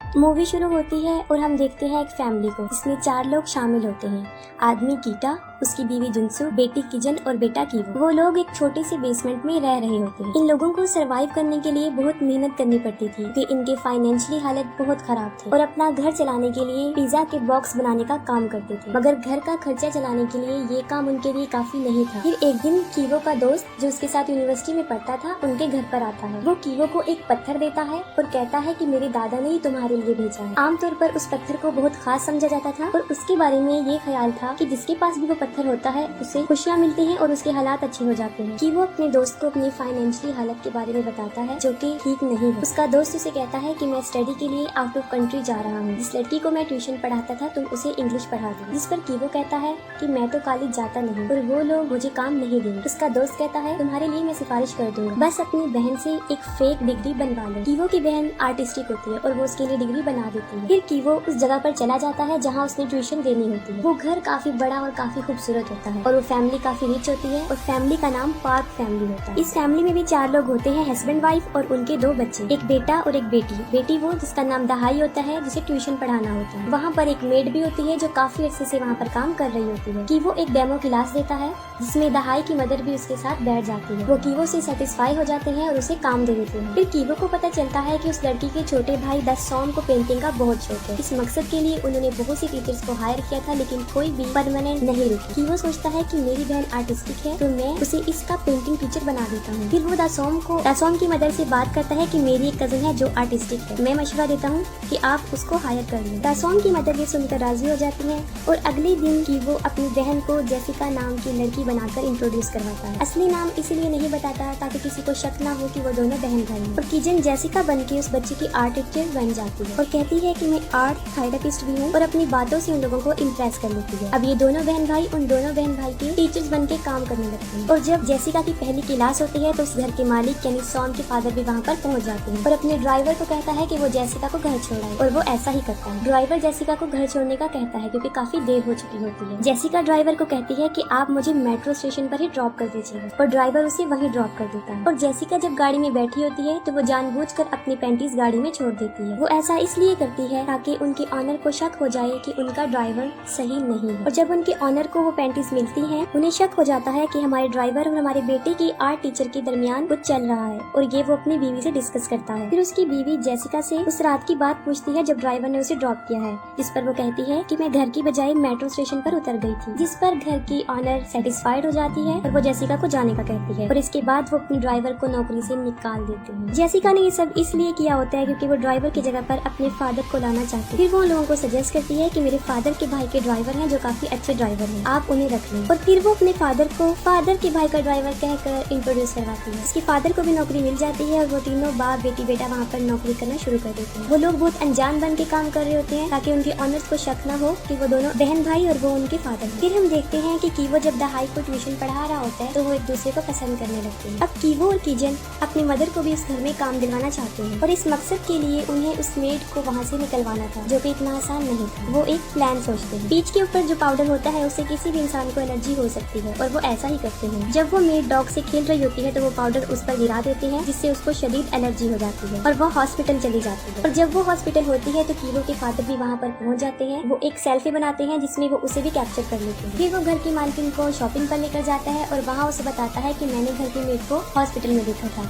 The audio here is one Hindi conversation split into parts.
मूवी शुरू होती है और हम देखते हैं एक फैमिली को जिसमें 4 लोग शामिल होते हैं। आदमी कीटा, उसकी बीवी जुनसू, बेटी किजन और बेटा कीवो। वो लोग एक छोटे से बेसमेंट में रह रहे होते हैं। इन लोगों को सरवाइव करने के लिए बहुत मेहनत करनी पड़ती थी क्योंकि इनके फाइनेंशियली हालत बहुत खराब थे और अपना घर चलाने के लिए पिज्जा के बॉक्स बनाने का काम करते थे, मगर घर का खर्चा चलाने के लिए ये काम उनके लिए काफी नहीं था। फिर एक दिन कीवो का दोस्त जो उसके साथ यूनिवर्सिटी में पढ़ता था उनके घर पर आता है। वो कीवो को एक पत्थर देता है और कहता है कि मेरे दादा ने ही तुम्हारे लिए भेजा है। आमतौर पर उस पत्थर को बहुत खास समझा जाता था और उसके बारे में ये ख्याल था कि जिसके पास भी वो पत्थर होता है उसे खुशियाँ मिलती हैं और उसके हालात अच्छे हो जाते हैं। कि वो अपने दोस्त को अपनी फाइनेंशियली हालत के बारे में बताता है जो कि ठीक नहीं है। उसका दोस्त उसे कहता है कि मैं स्टडी के लिए आउट ऑफ कंट्री जा रहा हूँ। जिस लड़की को मैं ट्यूशन पढ़ाता था तुम उसे इंग्लिश पढ़ा दो। जिस पर कीवो कहता है कि मैं तो कॉलेज जाता नहीं और वो लोग मुझे काम नहीं देंगे। उसका दोस्त कहता है तुम्हारे लिए मैं सिफारिश कर दूंगा, बस अपनी बहन से एक फेक डिग्री बनवा लो। कीवो की बहन आर्टिस्टिक होती है और वो उसके लिए डिग्री बना देती है। फिर कीवो उस जगह पर चला जाता है जहाँ उसने ट्यूशन देनी होती है। वो घर काफी बड़ा और काफी खूबसूरत होता है और वो फैमिली काफी रिच होती है और फैमिली का नाम पार्क फैमिली होता है। इस फैमिली में भी 4 लोग होते हैं, हस्बैंड वाइफ और उनके 2 बच्चे, एक बेटा और एक बेटी। बेटी वो जिसका नाम दहाई होता है जिसे ट्यूशन पढ़ाना होता है। वहाँ पर एक मेड भी होती है जो काफी अच्छे से वहाँ पर काम कर रही होती है। कीवो एक डेमो क्लास देता है जिसमें दहाई की मदर भी उसके साथ बैठ जाती है। वो कीवो से सेटिस्फाई हो जाते हैं और उसे काम दे देते हैं। फिर कीवो को पता चलता है कि उस लड़की के छोटे भाई दसोम को पेंटिंग का बहुत शौक है। इस मकसद के लिए उन्होंने बहुत सी टीचर्स को हायर किया था लेकिन कोई भी परमानेंट नहीं रुकी। कीवो सोचता है कि मेरी बहन आर्टिस्टिक है तो मैं उसे इसका पेंटिंग टीचर बना देता हूँ। फिर वो दासोम की मदर से बात करता है कि मेरी एक कजन है जो आर्टिस्टिक है, मैं मशवरा देता हूँ कि आप उसको हायर कर लें। दासोम की मदर ये सुनकर राजी हो जाती है और अगले दिन कीवो अपनी बहन को जेसिका नाम की लड़की बनाकर इंट्रोड्यूस करवाता है। असली नाम इसलिए नहीं बताता ताकि किसी को शक ना हो कि वो दोनों बहन भाई हैं। और किजन जेसिका बन के उस बच्चे की आर्ट टीचर बन जाती है और कहती है कि मैं आर्ट थेरेपिस्ट भी हूँ और अपनी बातों से उन लोगों को इम्प्रेस कर लेती है। अब ये दोनों बहन भाई उन दोनों बहन भाई के टीचर्स बन के काम करने लगते हैं। और जब जेसिका की पहली क्लास होती है तो उस घर के मालिक यानी सॉम के फादर भी वहाँ पर पहुँच जाते हैं और अपने ड्राइवर को कहता है कि वो जेसिका को घर छोड़ाए और वो ऐसा ही करता है। ड्राइवर जेसिका को घर छोड़ने का कहता है क्योंकि काफी देर हो चुकी होती है। जेसिका ड्राइवर को कहती है कि आप मुझे मेट्रो स्टेशन पर ही ड्रॉप कर दीजिएगा और ड्राइवर उसे वहीं ड्रॉप कर देता है। और जेसिका जब गाड़ी में बैठी होती है तो वो जानबूझकर अपनी पैंटीज गाड़ी में छोड़ देती है। वो ऐसा इसलिए करती है ताकि उनके ऑनर को शक हो जाए कि उनका ड्राइवर सही नहीं है। और जब उनके ऑनर को वो पैंटीज मिलती हैं उन्हें शक हो जाता है कि हमारे ड्राइवर और हमारे बेटे की आर्ट टीचर के दरमियान कुछ चल रहा है और ये वो अपनी बीवी से डिस्कस करता है। फिर उसकी बीवी जेसिका से उस रात की बात पूछती है जब ड्राइवर ने उसे ड्रॉप किया है, जिस पर वो कहती है कि मैं घर की बजाय मेट्रो स्टेशन पर उतर गई थी। जिस पर घर की ऑनर सेटिस्फाइड हो जाती है और वो जेसिका को जाने का कहती है और इसके बाद वो अपने ड्राइवर को नौकरी से निकाल देते हैं। जेसिका ने ये सब इसलिए किया होता है क्योंकि वो ड्राइवर की जगह पर अपने फादर को लाना चाहती है। फिर वो लोगों को सजेस्ट करती है कि मेरे फादर के भाई के ड्राइवर हैं जो काफी अच्छे ड्राइवर हैं, आप उन्हें रख लें। और फिर वो अपने फादर को फादर के भाई का ड्राइवर कहकर इंट्रोड्यूस करवाती है। उसके फादर को भी नौकरी मिल जाती है और वो तीनों बाप बेटी बेटा वहाँ पर नौकरी करना शुरू कर देते हैं। वो लोग बहुत अनजान बन के काम कर रहे होते हैं ताकि उनके ऑनर्स को शक न हो कि वो दोनों बहन भाई और वो उनके फादर हैं। फिर हम देखते हैं कि कीवो जब दहाई को ट्यूशन पढ़ा रहा होता है तो वो एक दूसरे को पसंद करने लगते हैं। अब कीवो और किजन अपनी मदर को भी इस घर में काम दिलवाना चाहते हैं और इस मकसद के लिए उन्हें उस मेड को वहाँ से निकलवाना था जो कि इतना आसान नहीं था। वो एक प्लान सोचते हैं। बीच के ऊपर जो पाउडर होता है उससे किसी भी इंसान को एलर्जी हो सकती है और वो ऐसा ही करते हैं। जब वो मेड डॉग से खेल रही होती है तो वो पाउडर उस पर गिरा देते हैं जिससे उसको शदीद एलर्जी हो जाती है और वो हॉस्पिटल चली जाती है। और जब वो हॉस्पिटल होती है तो कीवो के फादर भी वहाँ पर पहुँच जाते हैं। वो एक सेल्फी बनाते हैं जिसमें वो उसे भी कैप्चर कर लेते हैं। फिर वो घर की मालकिन को शॉपिंग पर लेकर जाता है और वहाँ उसे बताता है कि मैंने घर की मेड को हॉस्पिटल में देखा था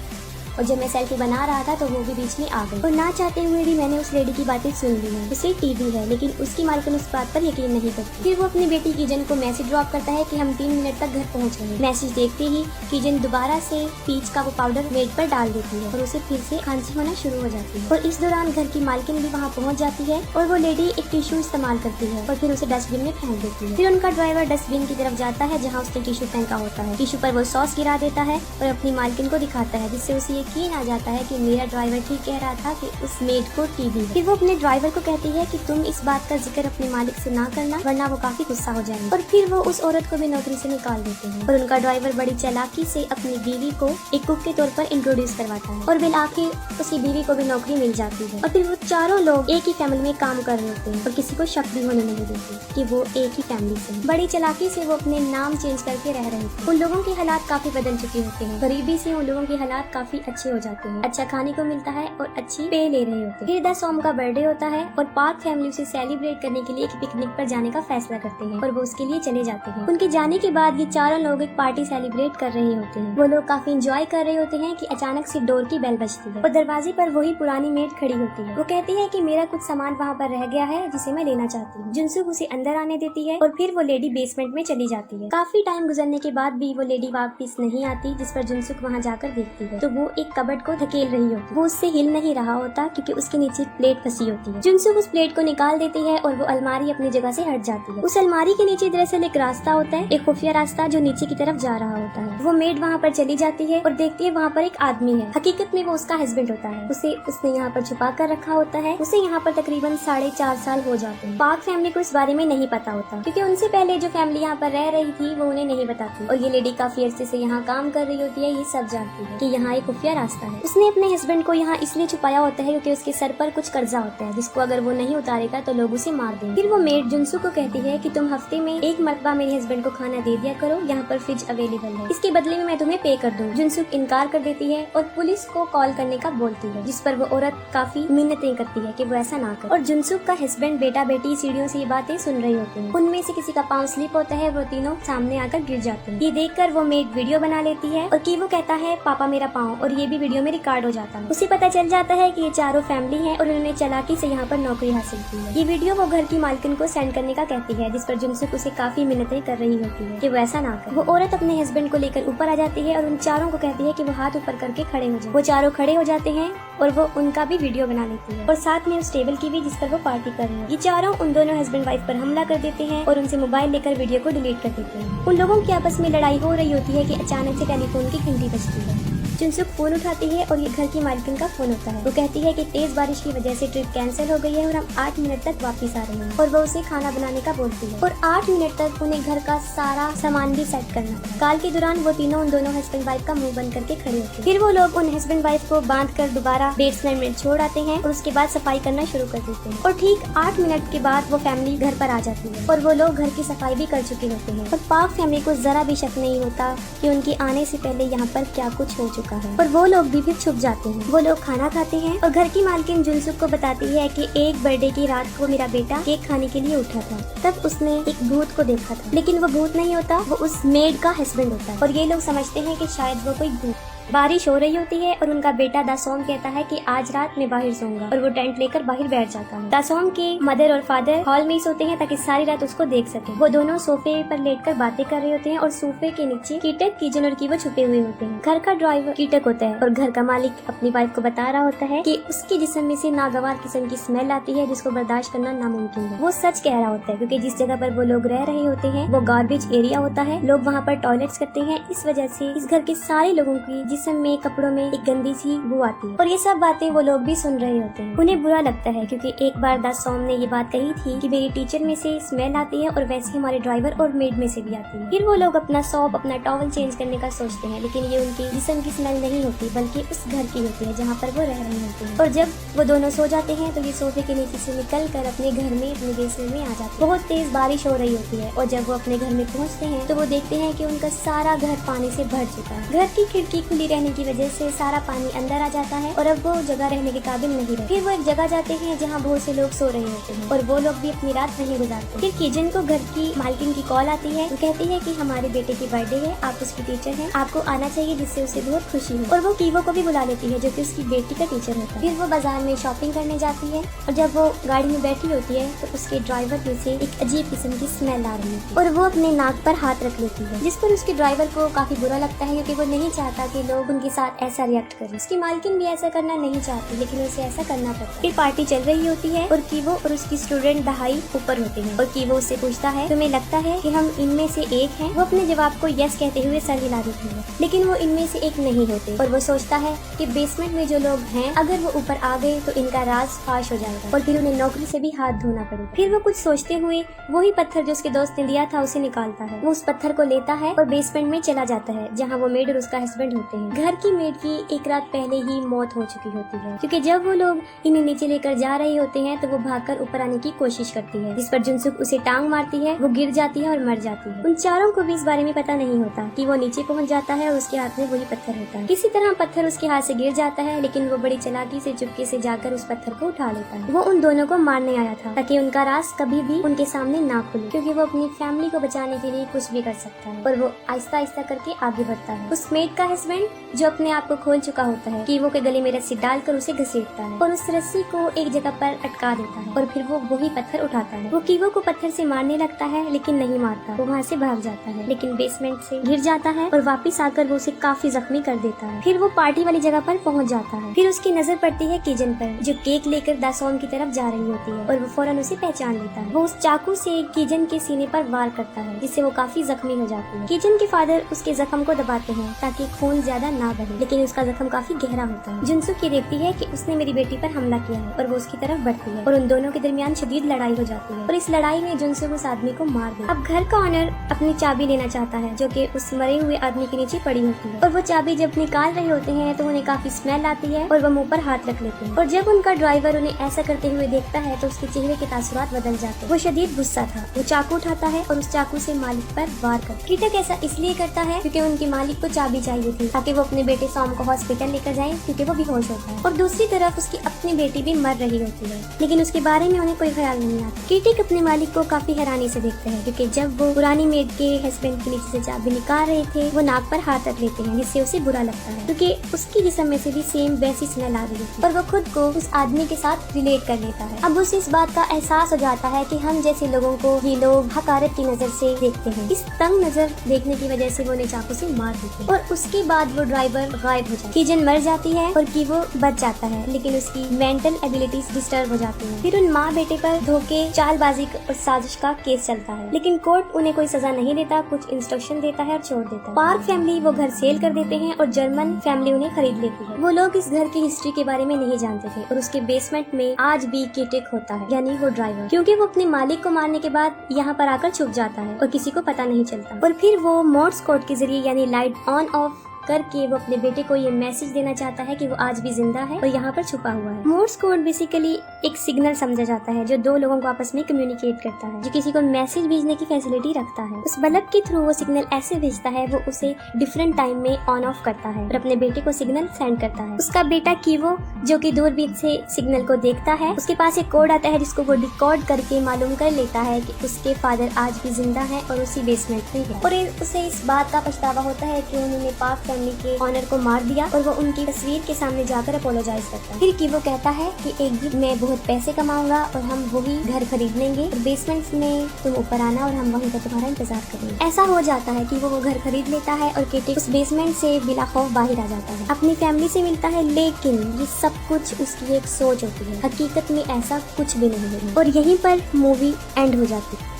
और जब मैं सेल्फी बना रहा था तो वो भी बीच में आ गई और ना चाहते हुए भी मैंने उस लेडी की बातें सुन ली हैं। उसे टीबी है लेकिन उसकी मालकिन उस बात पर यकीन नहीं करती। फिर वो अपनी बेटी किजन को मैसेज ड्रॉप करता है कि हम 3 मिनट तक घर पहुंच गए। मैसेज देखते ही किजन दोबारा से पीच का वो पाउडर मेड पर डाल देती है और उसे फिर से खांसी होना शुरू हो जाती है। और इस दौरान घर की मालकिन भी वहाँ पहुँच जाती है और वो लेडी एक टिश्यू इस्तेमाल करती है और फिर उसे डस्टबिन में फेंक देती है। फिर उनका ड्राइवर डस्टबिन की तरफ जाता है जहाँ उसने टिश्यू फेंका होता है। टिश्यू पर वो सॉस गिरा देता है और अपनी मालकिन को दिखाता है जिससे उसे यकीन आ जाता है कि मेरा ड्राइवर ठीक कह रहा था कि उस मेड को टीबी है। फिर वो अपने ड्राइवर को कहती है कि तुम इस बात का जिक्र अपने मालिक से ना करना वरना वो काफी गुस्सा हो जाएंगे। और फिर वो उस औरत को भी नौकरी से निकाल देते हैं और उनका ड्राइवर बड़ी चालाकी से अपनी बीवी को एक कुक के तौर पर इंट्रोड्यूस करवाता है और बिल आखिर उसकी बीवी को भी नौकरी मिल जाती है। और फिर वो चारों लोग एक ही फैमिली में काम कर रहे होते हैं और किसी को शक भी होने नहीं देते कि वो एक ही फैमिली से। बड़ी चालाकी से वो अपने नाम चेंज करके रह रहे थे। उन लोगों के हालात काफी बदल चुके होते हैं। गरीबी से उन लोगों के हालात काफी अच्छे हो जाते हैं, अच्छा खाने को मिलता है और अच्छी पे ले रहे होते हैं। फिर दा सॉम का बर्थडे होता है और पार्क फैमिली उसे सेलिब्रेट करने के लिए एक पिकनिक पर जाने का फैसला करते हैं और वो उसके लिए चले जाते हैं। उनके जाने के बाद ये चारों लोग एक पार्टी सेलिब्रेट कर रहे होते हैं। वो लोग काफी इंजॉय कर रहे होते हैं कि अचानक से डोर की बेल बजती है और दरवाजे पर वही पुरानी मेड खड़ी होती है। वो कहती है कि मेरा कुछ सामान वहाँ पर रह गया है जिसे मैं लेना चाहती हूँ। जुनसुक उसे अंदर आने देती है और फिर वो लेडी बेसमेंट में चली जाती है। काफी टाइम गुजरने के बाद भी वो लेडी वापस नहीं आती, जिस पर जुनसुक वहाँ जाकर देखती है तो वो एक कबर्ड को धकेल रही होती है। वो उससे हिल नहीं रहा होता क्योंकि उसके नीचे प्लेट फंसी होती है। जुनसुक उस प्लेट को निकाल देती है और वो अलमारी अपनी जगह से हट जाती है। उस अलमारी के नीचे दरअसल एक रास्ता होता है, एक खुफिया रास्ता जो नीचे की तरफ जा रहा होता है। वो मेड वहाँ पर चली जाती है और देखती है वहाँ पर एक आदमी है। हकीकत में वो उसका हस्बैंड होता है। उसे उसने यहाँ पर छुपा कर रखा होता है। उसे यहाँ पर तकरीबन 4.5 साल हो जाते हैं। पार्क फैमिली को इस बारे में नहीं पता होता क्योंकि उनसे पहले जो फैमिली यहाँ पर रह रही थी वो उन्हें नहीं बताती और ये लेडी काफी अरसे से यहाँ काम कर रही होती है। ये सब जानती है कि यहाँ एक खुफिया रास्ता है। उसने अपने हस्बैंड को यहाँ इसलिए छुपाया होता है क्योंकि उसके सर पर कुछ कर्जा होता है जिसको अगर वो नहीं उतारेगा तो लोग उसे मार देंगे। फिर वो मेड जुनसुक को कहती है कि तुम हफ्ते में एक मरतबा मेरे हस्बैंड को खाना दे दिया करो, यहाँ पर फ्रिज अवेलेबल है, इसके बदले में मैं तुम्हें पे कर दूँ। जुनसुक इनकार कर देती है और पुलिस को कॉल करने का बोलती है, जिस पर वो औरत काफी मिन्नतें करती है कि वो ऐसा ना करे। और जुनसुक का हस्बैंड बेटा बेटी सीढ़ियों से ये बातें सुन रही होते हैं। उनमें से किसी का पाँव स्लिप होता है, वो तीनों सामने आकर गिर जाते हैं। ये देखकर वो मेड वीडियो बना लेती है और कि वो कहता है पापा मेरा पाँव, और ये भी वीडियो में रिकॉर्ड हो जाता है। उसे पता चल जाता है कि ये चारों फैमिली है और उन्होंने चालाकी से यहाँ पर नौकरी हासिल की है। ये वीडियो वो घर की मालकिन को सेंड करने का कहती है, जिस पर जुनसुक उसे काफी मिन्नतें कर रही होती है कि वो ऐसा ना करे। वो औरत अपने हस्बैंड को लेकर ऊपर आ जाती है और उन चारों को कहती है कि वो हाथ ऊपर करके खड़े हो जाए। वो चारों खड़े हो जाते हैं और वो उनका भी वीडियो बना लेती है और साथ में उस टेबल की भी जिस पर वो पार्टी कर रहे हैं। ये चारों उन दोनों हस्बैंड वाइफ पर हमला कर देते हैं और उनसे मोबाइल लेकर वीडियो को डिलीट कर देते हैं। उन लोगों की आपस में लड़ाई हो रही होती है कि अचानक से टेलीफोन की घंटी बजती है। जुनसुक फोन उठाती है और ये घर की मालकिन का फोन होता है। वो कहती है कि तेज बारिश की वजह से ट्रिप कैंसिल हो गई है और हम 8 मिनट तक वापस आ रहे हैं और वो उसे खाना बनाने का बोलती है और 8 मिनट तक उन्हें घर का सारा सामान भी सेट करना था। काल के दौरान वो तीनों उन दोनों हस्बैंड वाइफ का मुंह बंद करके खड़े होते हैं। फिर वो लोग उन हस्बैंड वाइफ को बांध कर दोबारा बेसमेंट में छोड़ आते हैं और उसके बाद सफाई करना शुरू कर देते हैं। और ठीक 8 मिनट के बाद वो फैमिली घर पर आ जाती है और वो लोग घर की सफाई भी कर चुके होते हैं और पार्क फैमिली को जरा भी शक नहीं होता कि उनके आने से पहले यहाँ पर क्या कुछ हो चुका है और वो लोग भी फिर छुप जाते हैं। वो लोग खाना खाते हैं और घर की मालकिन जुनसुक को बताती है कि एक बर्थडे की रात को मेरा बेटा केक खाने के लिए उठा था, तब उसने एक भूत को देखा था, लेकिन वो भूत नहीं होता, वो उस मेड का हस्बैंड होता है और ये लोग समझते हैं कि शायद वो कोई भूत। बारिश हो रही होती है और उनका बेटा दासोम कहता है कि आज रात मैं बाहर सोऊंगा और वो टेंट लेकर बाहर बैठ जाता है। दासोम के मदर और फादर हॉल में ही सोते हैं ताकि सारी रात उसको देख सके। वो दोनों सोफे पर लेटकर बातें कर रहे होते हैं और सोफे के नीचे कीटक, किजन और कीवो छुपे हुए होते हैं। घर का ड्राइवर कीटक होता है और घर का मालिक अपनी वाइफ को बता रहा होता है कि उसके जिस्म में से नागवार किस्म की स्मेल आती है जिसको बर्दाश्त करना नामुमकिन है। वो सच कह रहा होता है क्योंकि जिस जगह पर वो लोग रह रहे होते हैं वो गार्बेज एरिया होता है, लोग वहाँ पर टॉयलेट्स करते हैं, इस वजह से इस घर के सारे लोगों की जिस्म में, कपड़ों में एक गंदी सी बू आती है। और ये सब बातें वो लोग भी सुन रहे होते हैं। उन्हें बुरा लगता है क्योंकि एक बार दासोम ने ये बात कही थी कि मेरी टीचर में से स्मेल आती है और वैसे हमारे ड्राइवर और मेड में से भी आती है। फिर वो लोग अपना सॉप, अपना टॉवल चेंज करने का सोचते हैं, लेकिन ये उनकी जिस्म की स्मेल नहीं होती बल्कि उस घर की होती है जहाँ पर वो रह रहे होते हैं। और जब वो दोनों सो जाते हैं तो ये सोफे के नीचे से निकल कर अपने घर में, अपने बेसमेंट में आ जाते हैं। बहुत तेज बारिश हो रही होती है और जब वो अपने घर में पहुँचते हैं तो वो देखते हैं कि उनका सारा घर पानी से भर चुका है। घर की खिड़की खुली रहने की वजह से सारा पानी अंदर आ जाता है और अब वो जगह रहने के काबिल नहीं रहे। फिर वो एक जगह जाते हैं जहाँ बहुत से लोग सो रहे होते हैं और वो लोग भी अपनी रात वहीं गुजारते हैं। फिर किजन को घर की मालकिन की कॉल आती है। वो कहती है कि हमारे बेटे की बर्थडे है, आप उसकी टीचर हैं, आपको आना चाहिए जिससे उसे बहुत खुशी हो। और वो कीवो को भी बुला लेती है जो कि उसकी बेटी का टीचर होता है। फिर वो बाजार में शॉपिंग करने जाती है और जब वो गाड़ी में बैठी होती है तो उसके ड्राइवर में से एक अजीब किस्म की स्मेल आ रही है और वो अपने नाक पर हाथ रख लेती है, जिस पर उसके ड्राइवर को काफी बुरा लगता है क्योंकि वो नहीं चाहता कि लोग उनके साथ ऐसा रिएक्ट करें। उसकी मालकिन भी ऐसा करना नहीं चाहती लेकिन उसे ऐसा करना पड़ता है। फिर पार्टी चल रही होती है और कीवो और उसकी स्टूडेंट दहाई ऊपर होते हैं और कीवो उससे पूछता है तुम्हें लगता है कि हम इनमें से एक हैं? वो अपने जवाब को यस कहते हुए सर हिला देती है, लेकिन वो इनमें से एक नहीं होते और वो सोचता है कि बेसमेंट में जो लोग हैं अगर वो ऊपर आ गए तो इनका राज फाश हो जाएगा और फिर उन्हें नौकरी से भी हाथ धोना पड़ेगा। फिर वो कुछ सोचते हुए वही पत्थर जो उसके दोस्त ने दिया था उसे निकालता है। वो उस पत्थर को लेता है और बेसमेंट में चला जाता है जहाँ वो मेड और उसका हस्बैंड होते हैं हैं। घर की मेड की एक रात पहले ही मौत हो चुकी होती है, क्योंकि जब वो लोग इन्हें नीचे लेकर जा रहे होते हैं तो वो भागकर ऊपर आने की कोशिश करती है, जिस पर जुनसुक उसे टांग मारती है। वो गिर जाती है और मर जाती है। उन चारों को भी इस बारे में पता नहीं होता कि वो नीचे पहुंच जाता है और उसके हाथ में वही पत्थर होता है। किसी तरह पत्थर उसके हाथ से गिर जाता है, लेकिन वो बड़ी चालाकी से चुपके से जाकर उस पत्थर को उठा लेता है। वो उन दोनों को मारने आया था ताकि उनका राज कभी भी उनके सामने ना खुले, क्योंकि वो अपनी फैमिली को बचाने के लिए कुछ भी कर सकता है। और वो आहिस्ता आहिस्ता करके आगे बढ़ता है। उस मेड का हस्बैंड जो अपने आप को खोल चुका होता है, कीवो के गले में रस्सी डालकर उसे घसीटता है और उस रस्सी को एक जगह पर अटका देता है और फिर वो वही पत्थर उठाता है। वो कीवो को पत्थर से मारने लगता है, लेकिन नहीं मारता। वो वहाँ से भाग जाता है, लेकिन बेसमेंट से गिर जाता है और वापस आकर वो उसे काफी जख्मी कर देता है। फिर वो पार्टी वाली जगह पर पहुँच जाता है। फिर उसकी नजर पड़ती है किजन पर, जो केक लेकर दासोन की तरफ जा रही होती है और वो फौरन उसे पहचान लेता है। वो उस चाकू से किजन के सीने पर वार करता है, जिससे वो काफी जख्मी हो जाती है। किजन के फादर उसके जख्म को दबाते हैं ताकि खून ज्यादा ना बहे, लेकिन उसका जख्म काफी गहरा होता है। जुनसुक ये देखती है कि उसने मेरी बेटी पर हमला किया है और वो उसकी तरफ बढ़ती है और उन दोनों के दरमियान शदीद लड़ाई हो जाती है और इस लड़ाई में जुनसुक उस आदमी को मार देता है। अब घर का ऑनर अपनी चाबी लेना चाहता है, जो कि उस मरे हुए आदमी के नीचे पड़ी होती है, और वो चाबी जब निकाल रहे होते हैं तो उन्हें काफी स्मेल आती है और वो मुंह पर हाथ रख लेते हैं। और जब उनका ड्राइवर उन्हें ऐसा करते हुए देखता है तो उसके चेहरे के तासुरात बदल जाते हैं। वो शदीद गुस्सा था। वो चाकू उठाता है और उस चाकू से मालिक पर वार करता है। कीटक ऐसा इसलिए करता है क्योंकि उनके मालिक को चाबी चाहिए थी ताकि वो अपने बेटे सॉम को हॉस्पिटल लेकर जाए, क्योंकि वो बेहोश होता है। और दूसरी तरफ उसकी अपनी बेटी भी मर रही होती है, लेकिन उसके बारे में उन्हें कोई ख्याल नहीं आता। कीटक अपने मालिक को काफी हैरानी से देखते हैं, क्योंकि जब वो पुरानी मेड के हस्बैंड के नीचे से चाबी निकाल रहे थे वो नाक पर हाथ रख लेते हैं, जिससे उसे बुरा लगता है, क्योंकि उसकी जिस्म में से भी सेम वैसी स्मेल आ रही है और वो खुद को उस आदमी के साथ रिलेट कर लेता है। अब उसे इस बात का एहसास हो जाता है कि हम जैसे लोगों को ये लोग हकारत की नजर से देखते हैं। इस तंग नजर देखने की वजह से वो उन्हें चाकू से मार देते हैं और उसके बाद वो ड्राइवर गायब हो जाता है। किजन मर जाती है और कीवो बच जाता है, लेकिन उसकी मेंटल एबिलिटीज डिस्टर्ब हो जाती है। फिर उन माँ बेटे पर धोखे, चालबाजी और साजिश का केस चलता है, लेकिन कोर्ट उन्हें कोई सजा नहीं देता, कुछ इंस्ट्रक्शन देता है और छोड़ देता है। पार्क फैमिली वो घर सेल कर देते हैं और जर्मन फैमिली उन्हें खरीद लेती है। वो लोग इस घर की हिस्ट्री के बारे में नहीं जानते थे और उसके बेसमेंट में आज भी कीटक होता है, यानी वो ड्राइवर, क्योंकि वो अपने मालिक को मारने के बाद यहाँ पर आकर छुप जाता है और किसी को पता नहीं चलता। और फिर वो मोर्स कोड के जरिए यानी लाइट ऑन ऑफ करके वो अपने बेटे को ये मैसेज देना चाहता है कि वो आज भी जिंदा है और यहाँ पर छुपा हुआ है। मोर्स कोड बेसिकली एक सिग्नल समझा जाता है जो दो लोगों को आपस में कम्युनिकेट करता है, जो किसी को मैसेज भेजने की फैसिलिटी रखता है। उस बल्ब के थ्रू वो सिग्नल ऐसे भेजता है, वो उसे डिफरेंट टाइम में ऑन ऑफ करता है और अपने बेटे को सिग्नल सेंड करता है। उसका बेटा कीवो, जो कि दूरबीन से सिग्नल को देखता है, उसके पास एक कोड आता है जिसको वो डिकोड करके मालूम कर लेता है कि उसके फादर आज भी जिंदा है और उसी बेसमेंट में है। और उसे इस बात का पछतावा होता है कि उन्होंने पाक फैमिली के ऑनर को मार दिया और वो उनकी तस्वीर के सामने जाकर अपोलोजाइज करता है। फिर कीवो कहता है कि एक दिन मैं बहुत पैसे कमाऊंगा और हम वही घर खरीद लेंगे और बेसमेंट में तुम ऊपर आना और हम वहीं पर तुम्हारा इंतजार करेंगे। ऐसा हो जाता है कि वो घर खरीद लेता है और कीटक उस बेसमेंट से बिला खौफ बाहर आ जाता है, अपनी फैमिली से मिलता है, लेकिन ये सब कुछ उसकी एक सोच होती है, हकीकत में ऐसा कुछ भी नहीं है। और यहीं पर मूवी एंड हो जाती है।